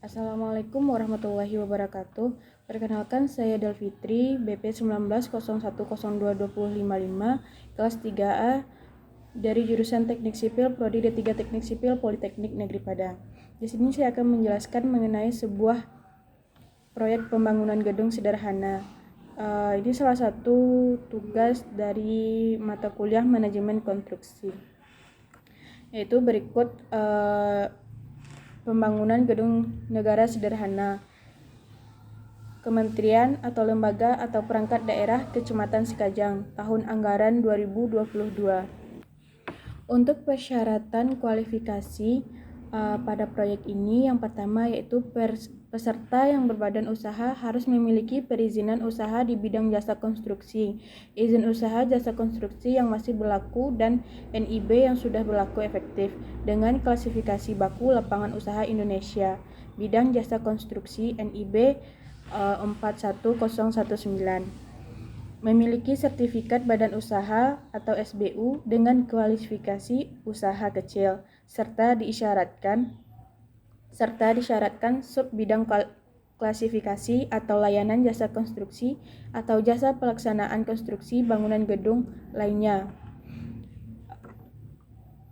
Assalamualaikum warahmatullahi wabarakatuh. Perkenalkan, saya Delfitri, BP 1901022055, kelas 3A dari jurusan Teknik Sipil, Prodi D3 Teknik Sipil, Politeknik Negeri Padang. Di sini saya akan menjelaskan mengenai sebuah proyek pembangunan gedung sederhana. Ini salah satu tugas dari mata kuliah manajemen konstruksi, yaitu berikut pembangunan gedung negara sederhana. Kementerian atau lembaga atau perangkat daerah Kecamatan Sikajang, tahun anggaran 2022. Untuk persyaratan kualifikasi pada proyek ini, yang pertama yaitu peserta yang berbadan usaha harus memiliki perizinan usaha di bidang jasa konstruksi, izin usaha jasa konstruksi yang masih berlaku, dan NIB yang sudah berlaku efektif dengan klasifikasi baku lapangan usaha Indonesia bidang jasa konstruksi NIB 41019. Memiliki sertifikat badan usaha atau SBU dengan kualifikasi usaha kecil, serta disyaratkan sub bidang klasifikasi atau layanan jasa konstruksi atau jasa pelaksanaan konstruksi bangunan gedung lainnya.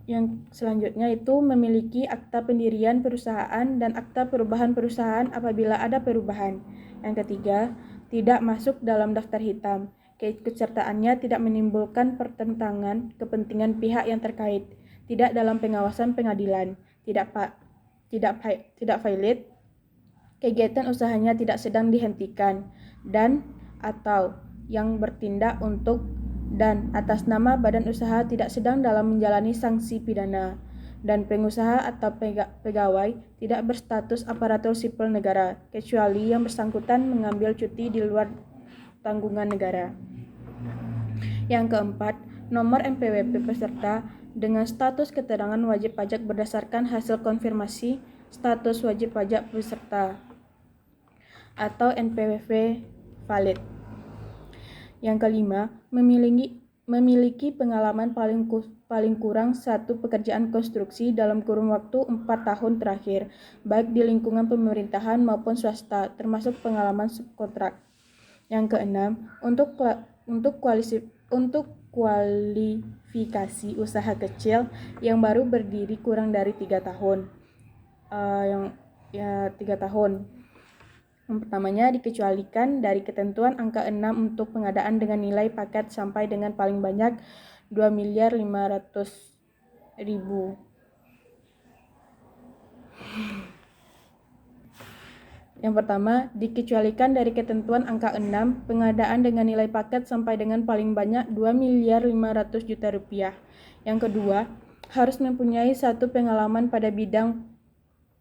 Yang selanjutnya itu memiliki akta pendirian perusahaan dan akta perubahan perusahaan apabila ada perubahan. Yang ketiga, tidak masuk dalam daftar hitam. Keikutsertaannya tidak menimbulkan pertentangan kepentingan pihak yang terkait, tidak dalam pengawasan pengadilan, tidak valid, kegiatan usahanya tidak sedang dihentikan, dan atau yang bertindak untuk dan atas nama badan usaha tidak sedang dalam menjalani sanksi pidana, dan pengusaha atau pegawai tidak berstatus aparatur sipil negara, kecuali yang bersangkutan mengambil cuti di luar tanggungan negara. Yang keempat, nomor NPWP peserta dengan status keterangan wajib pajak berdasarkan hasil konfirmasi status wajib pajak peserta atau NPWP valid. Yang kelima, memiliki pengalaman paling kurang satu pekerjaan konstruksi dalam kurun waktu 4 tahun terakhir, baik di lingkungan pemerintahan maupun swasta, termasuk pengalaman subkontrak. Yang keenam, untuk kualifikasi usaha kecil yang baru berdiri kurang dari 3 tahun. 3 tahun. Yang pertamanya, dikecualikan dari ketentuan angka 6 untuk pengadaan dengan nilai paket sampai dengan paling banyak 2.500.000. Yang pertama, dikecualikan dari ketentuan angka 6 pengadaan dengan nilai paket sampai dengan paling banyak 2.500.000.000 rupiah. Yang kedua, harus mempunyai satu pengalaman pada bidang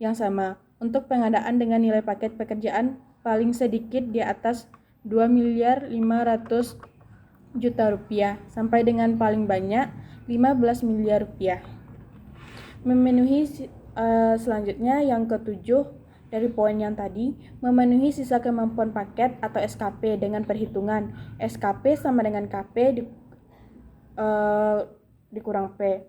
yang sama untuk pengadaan dengan nilai paket pekerjaan paling sedikit di atas 2.500.000.000 rupiah sampai dengan paling banyak 15 miliar rupiah. Selanjutnya yang ketujuh dari poin yang tadi, memenuhi sisa kemampuan paket atau SKP dengan perhitungan SKP sama dengan KP dikurang P.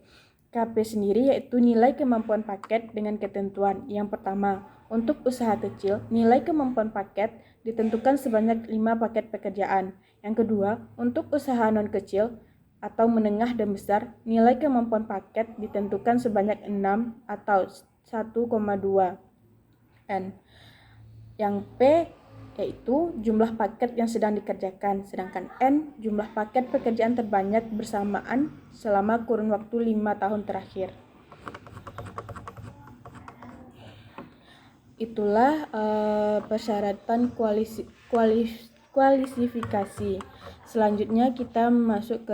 KP sendiri yaitu nilai kemampuan paket dengan ketentuan. Yang pertama, untuk usaha kecil, nilai kemampuan paket ditentukan sebanyak 5 paket pekerjaan. Yang kedua, untuk usaha non kecil atau menengah dan besar, nilai kemampuan paket ditentukan sebanyak 6 atau 1,2 N. Yang P yaitu jumlah paket yang sedang dikerjakan, sedangkan N jumlah paket pekerjaan terbanyak bersamaan selama kurun waktu 5 tahun terakhir. Itulah persyaratan kualifikasi. Selanjutnya kita masuk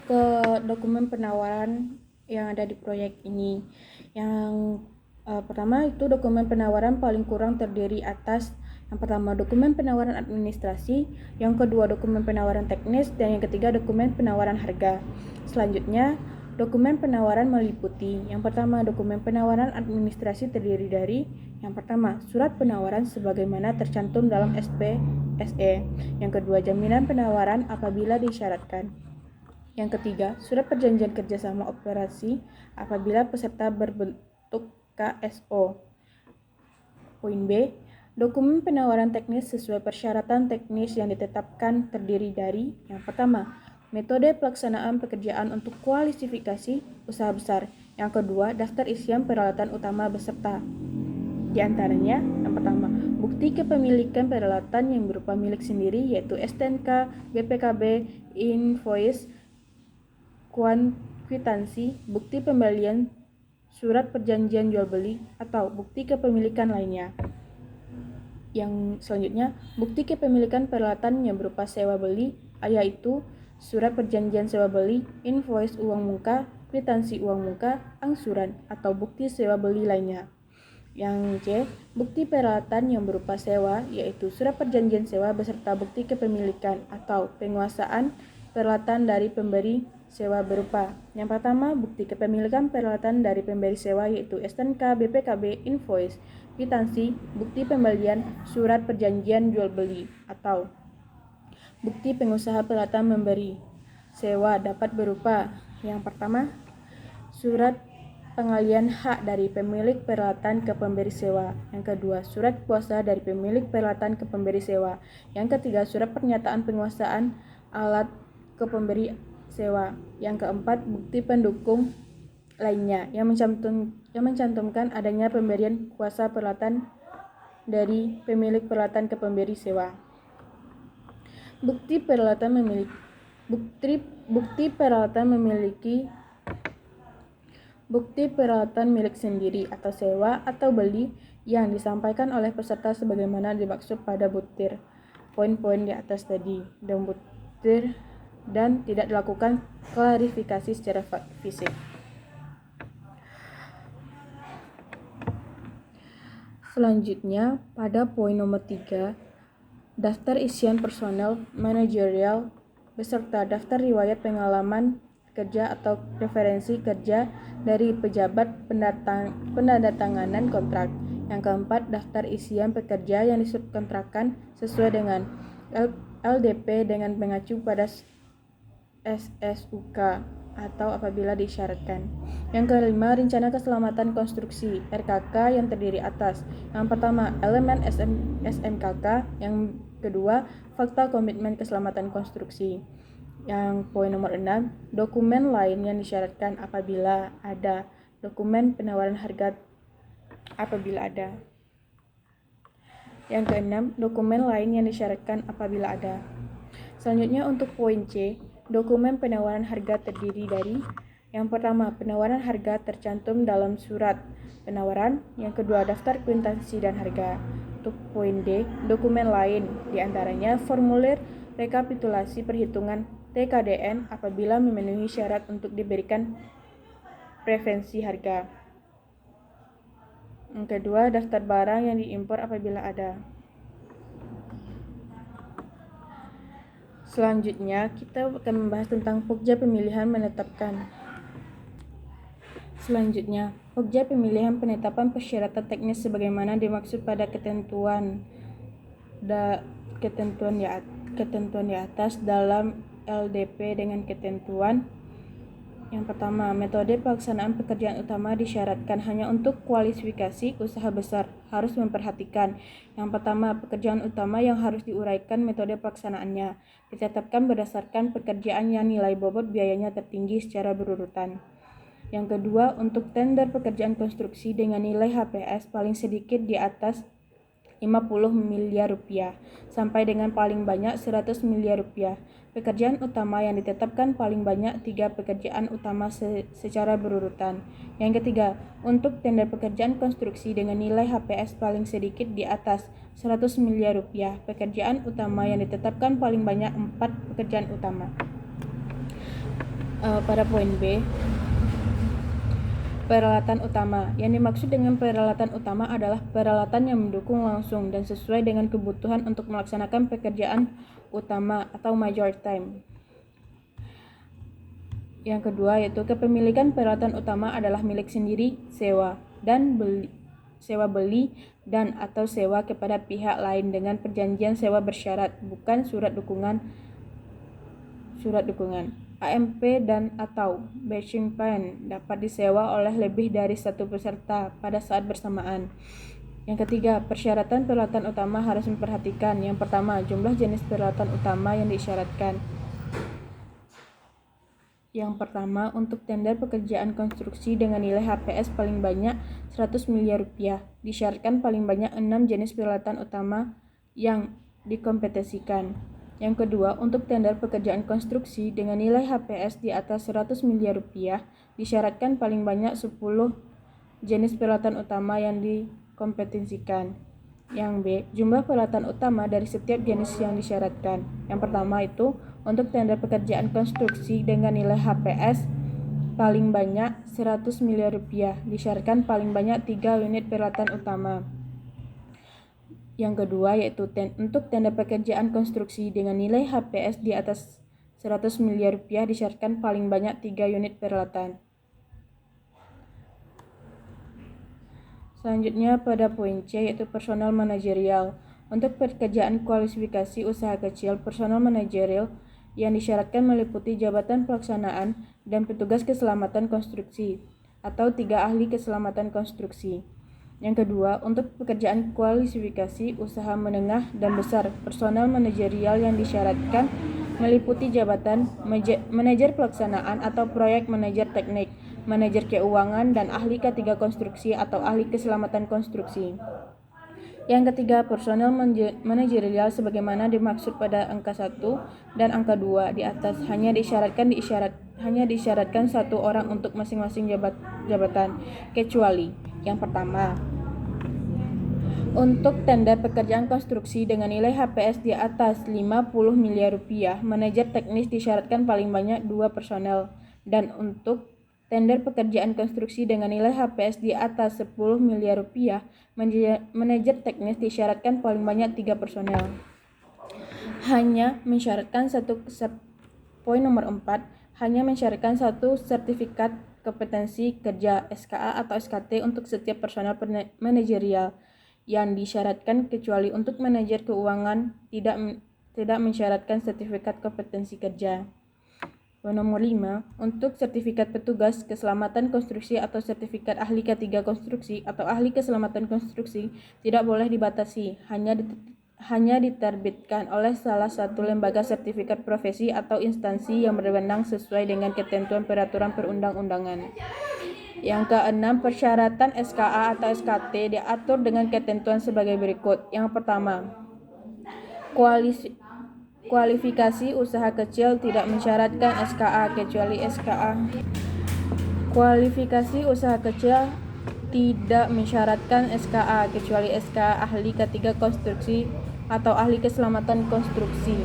ke dokumen penawaran yang ada di proyek ini. Yang pertama itu dokumen penawaran paling kurang terdiri atas yang pertama dokumen penawaran administrasi, yang kedua dokumen penawaran teknis, dan yang ketiga dokumen penawaran harga. Selanjutnya dokumen penawaran meliputi yang pertama dokumen penawaran administrasi terdiri dari yang pertama surat penawaran sebagaimana tercantum dalam SPSE, yang kedua jaminan penawaran apabila disyaratkan, yang ketiga surat perjanjian kerjasama operasi apabila peserta berbentuk KSO. Poin B, dokumen penawaran teknis sesuai persyaratan teknis yang ditetapkan terdiri dari yang pertama, metode pelaksanaan pekerjaan untuk kualifikasi usaha besar. Yang kedua, daftar isian peralatan utama beserta. Di antaranya, yang pertama, bukti kepemilikan peralatan yang berupa milik sendiri yaitu STNK, BPKB, invoice, kwitansi, bukti pembelian, surat perjanjian jual beli, atau bukti kepemilikan lainnya. Yang selanjutnya, bukti kepemilikan peralatan yang berupa sewa beli, yaitu surat perjanjian sewa beli, invoice uang muka, kwitansi uang muka, angsuran, atau bukti sewa beli lainnya. Yang C, bukti peralatan yang berupa sewa, yaitu surat perjanjian sewa beserta bukti kepemilikan atau penguasaan peralatan dari pemberi sewa berupa. Yang pertama, bukti kepemilikan peralatan dari pemberi sewa yaitu STNK, BPKB, invoice, kwitansi, bukti pembelian, surat perjanjian jual beli, atau bukti pengusaha peralatan memberi sewa dapat berupa yang pertama, surat pengalian hak dari pemilik peralatan ke pemberi sewa. Yang kedua, surat kuasa dari pemilik peralatan ke pemberi sewa. Yang ketiga, surat pernyataan penguasaan alat ke pemberi sewa. Yang keempat, bukti pendukung lainnya yang mencantumkan adanya pemberian kuasa peralatan dari pemilik peralatan ke pemberi sewa. Bukti peralatan milik sendiri atau sewa atau beli yang disampaikan oleh peserta sebagaimana dimaksud pada butir poin-poin di atas tadi dan tidak dilakukan klarifikasi secara fisik. Selanjutnya, pada poin nomor 3, daftar isian personel manajerial beserta daftar riwayat pengalaman kerja atau referensi kerja dari pejabat penandatanganan kontrak. Yang keempat, daftar isian pekerja yang disubkontrakkan sesuai dengan LDP dengan mengacu pada SSUK atau apabila disyaratkan. Yang kelima, rencana keselamatan konstruksi RKK yang terdiri atas yang pertama, elemen SMKK, yang kedua, fakta komitmen keselamatan konstruksi. Yang poin nomor 6, dokumen lain yang disyaratkan apabila ada, dokumen penawaran harga apabila ada. Yang keenam, dokumen lain yang disyaratkan apabila ada. Selanjutnya untuk poin C, dokumen penawaran harga terdiri dari yang pertama, penawaran harga tercantum dalam surat penawaran. Yang kedua, daftar kwitansi dan harga. Untuk poin D, dokumen lain diantaranya formulir rekapitulasi perhitungan TKDN apabila memenuhi syarat untuk diberikan preferensi harga. Yang kedua, daftar barang yang diimpor apabila ada. Selanjutnya, kita akan membahas tentang Pokja pemilihan menetapkan. Selanjutnya, Pokja pemilihan penetapan persyaratan teknis sebagaimana dimaksud pada ketentuan di atas dalam LDP dengan ketentuan. Yang pertama, metode pelaksanaan pekerjaan utama disyaratkan hanya untuk kualifikasi usaha besar harus memperhatikan. Yang pertama, pekerjaan utama yang harus diuraikan metode pelaksanaannya ditetapkan berdasarkan pekerjaan yang nilai bobot biayanya tertinggi secara berurutan. Yang kedua, untuk tender pekerjaan konstruksi dengan nilai HPS paling sedikit di atas 50 miliar rupiah sampai dengan paling banyak 100 miliar rupiah. Pekerjaan utama yang ditetapkan paling banyak 3 pekerjaan utama secara berurutan. Yang ketiga, untuk tender pekerjaan konstruksi dengan nilai HPS paling sedikit di atas 100 miliar rupiah. Pekerjaan utama yang ditetapkan paling banyak 4 pekerjaan utama. Pada poin B, peralatan utama. Yang dimaksud dengan peralatan utama adalah peralatan yang mendukung langsung dan sesuai dengan kebutuhan untuk melaksanakan pekerjaan utama atau major time. Yang kedua yaitu kepemilikan peralatan utama adalah milik sendiri, sewa beli dan atau sewa kepada pihak lain dengan perjanjian sewa bersyarat, bukan surat dukungan. AMP dan atau batching plan dapat disewa oleh lebih dari satu peserta pada saat bersamaan. Yang ketiga, persyaratan peralatan utama harus memperhatikan. Yang pertama, jumlah jenis peralatan utama yang disyaratkan. Yang pertama, untuk tender pekerjaan konstruksi dengan nilai HPS paling banyak 100 miliar rupiah, disyaratkan paling banyak 6 jenis peralatan utama yang dikompetisikan. Yang kedua, untuk tender pekerjaan konstruksi dengan nilai HPS di atas 100 miliar rupiah, disyaratkan paling banyak 10 jenis peralatan utama yang dikompetisikan. Yang B, jumlah peralatan utama dari setiap jenis yang disyaratkan. Yang pertama itu, untuk tender pekerjaan konstruksi dengan nilai HPS paling banyak 100 miliar rupiah, disyaratkan paling banyak 3 unit peralatan utama. Yang kedua yaitu untuk tender pekerjaan konstruksi dengan nilai HPS di atas 100 miliar rupiah, disyaratkan paling banyak 3 unit peralatan. Selanjutnya pada poin C yaitu personal manajerial. Untuk pekerjaan kualifikasi usaha kecil, personal manajerial yang disyaratkan meliputi jabatan pelaksanaan dan petugas keselamatan konstruksi atau 3 ahli keselamatan konstruksi. Yang kedua, untuk pekerjaan kualifikasi usaha menengah dan besar, personal manajerial yang disyaratkan meliputi jabatan manajer pelaksanaan atau proyek manajer teknik, manajer keuangan, dan ahli K3 konstruksi atau ahli keselamatan konstruksi. Yang ketiga, personel manajerial sebagaimana dimaksud pada angka 1 dan angka 2 di atas hanya disyaratkan 1 orang untuk masing-masing jabatan, kecuali yang pertama, untuk tender pekerjaan konstruksi dengan nilai HPS di atas 50 miliar rupiah, manajer teknis disyaratkan paling banyak 2 personel. Dan untuk tender pekerjaan konstruksi dengan nilai HPS di atas 10 miliar rupiah, manajer teknis disyaratkan paling banyak 3 personel. Hanya mensyaratkan poin nomor 4, hanya mensyaratkan 1 sertifikat kompetensi kerja SKA atau SKT untuk setiap personel manajerial yang disyaratkan, kecuali untuk manajer keuangan tidak mensyaratkan sertifikat kompetensi kerja. Nomor 5, untuk sertifikat petugas keselamatan konstruksi atau sertifikat ahli K3 konstruksi atau ahli keselamatan konstruksi tidak boleh dibatasi, hanya diterbitkan oleh salah satu lembaga sertifikat profesi atau instansi yang berwenang sesuai dengan ketentuan peraturan perundang-undangan. Yang keenam, persyaratan SKA atau SKT diatur dengan ketentuan sebagai berikut. Yang pertama, kualifikasi usaha kecil tidak mensyaratkan SKA kecuali SKA. Kualifikasi usaha kecil tidak mensyaratkan SKA kecuali SKA ahli K3 konstruksi atau ahli keselamatan konstruksi.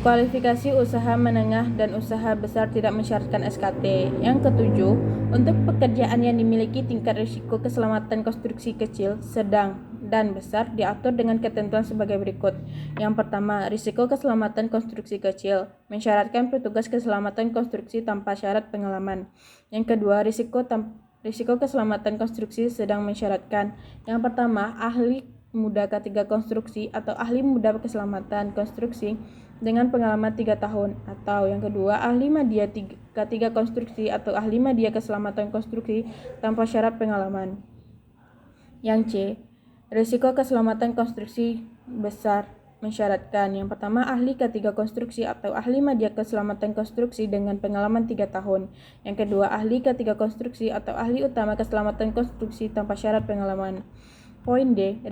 Kualifikasi usaha menengah dan usaha besar tidak mensyaratkan SKT. Yang ketujuh, untuk pekerjaan yang dimiliki tingkat risiko keselamatan konstruksi kecil, sedang, dan besar diatur dengan ketentuan sebagai berikut. Yang pertama, risiko keselamatan konstruksi kecil mensyaratkan petugas keselamatan konstruksi tanpa syarat pengalaman. Yang kedua, risiko keselamatan konstruksi sedang mensyaratkan. Yang pertama, ahli muda K3 konstruksi atau ahli muda keselamatan konstruksi dengan pengalaman 3 tahun, atau yang kedua, ahli media K3 konstruksi atau ahli media keselamatan konstruksi tanpa syarat pengalaman. Yang C, risiko keselamatan konstruksi besar mensyaratkan. Yang pertama, ahli K3 konstruksi atau ahli media keselamatan konstruksi dengan pengalaman 3 tahun. Yang kedua, ahli K3 konstruksi atau ahli utama keselamatan konstruksi tanpa syarat pengalaman. Poin D,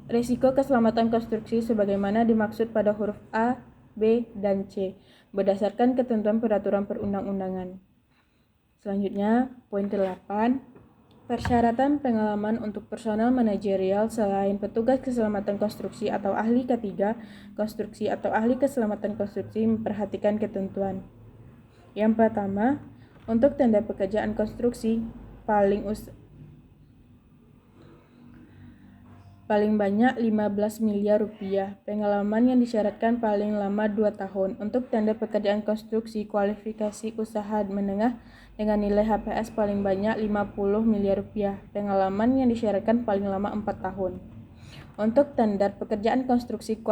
risiko keselamatan konstruksi sebagaimana dimaksud pada huruf A, B, dan C berdasarkan ketentuan peraturan perundang-undangan. Selanjutnya, poin ke-8, persyaratan pengalaman untuk personal manajerial selain petugas keselamatan konstruksi atau ahli K3 konstruksi atau ahli keselamatan konstruksi memperhatikan ketentuan. Yang pertama, untuk tender pekerjaan konstruksi paling banyak 15 miliar rupiah. Pengalaman yang disyaratkan paling lama 2 tahun. Untuk tender pekerjaan konstruksi kualifikasi usaha menengah dengan nilai HPS paling banyak 50 miliar rupiah. Pengalaman yang disyaratkan paling lama 4 tahun. Untuk tender pekerjaan konstruksi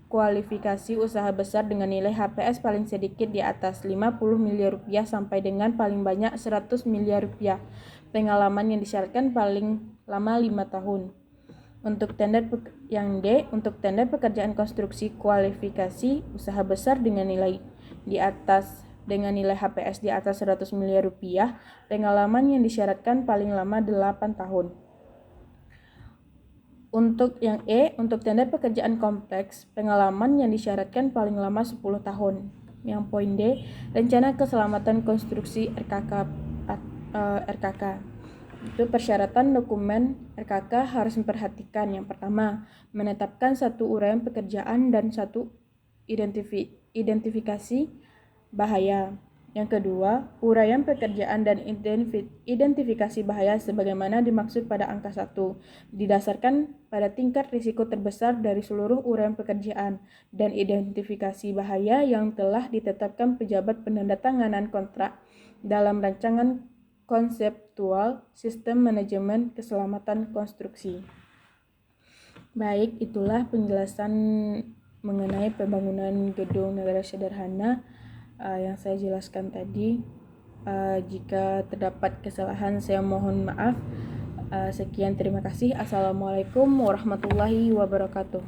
kualifikasi usaha besar dengan nilai HPS paling sedikit di atas 50 miliar rupiah sampai dengan paling banyak 100 miliar rupiah. Pengalaman yang disyaratkan paling lama 5 tahun. Untuk tender yang D, untuk tender pekerjaan konstruksi kualifikasi usaha besar dengan nilai HPS di atas 100 miliar rupiah, pengalaman yang disyaratkan paling lama 8 tahun. Untuk yang E, untuk tender pekerjaan kompleks, pengalaman yang disyaratkan paling lama 10 tahun. Yang poin D, rencana keselamatan konstruksi RKK. Itu persyaratan dokumen RKK harus memperhatikan yang pertama, menetapkan satu uraian pekerjaan dan satu identifikasi bahaya. Yang kedua, uraian pekerjaan dan identifikasi bahaya sebagaimana dimaksud pada angka 1 didasarkan pada tingkat risiko terbesar dari seluruh uraian pekerjaan dan identifikasi bahaya yang telah ditetapkan pejabat penandatanganan kontrak dalam rancangan konseptual sistem manajemen keselamatan konstruksi. Baik, itulah penjelasan mengenai pembangunan gedung negara sederhana yang saya jelaskan tadi. Jika terdapat kesalahan, saya mohon maaf. Sekian, terima kasih. Assalamualaikum warahmatullahi wabarakatuh.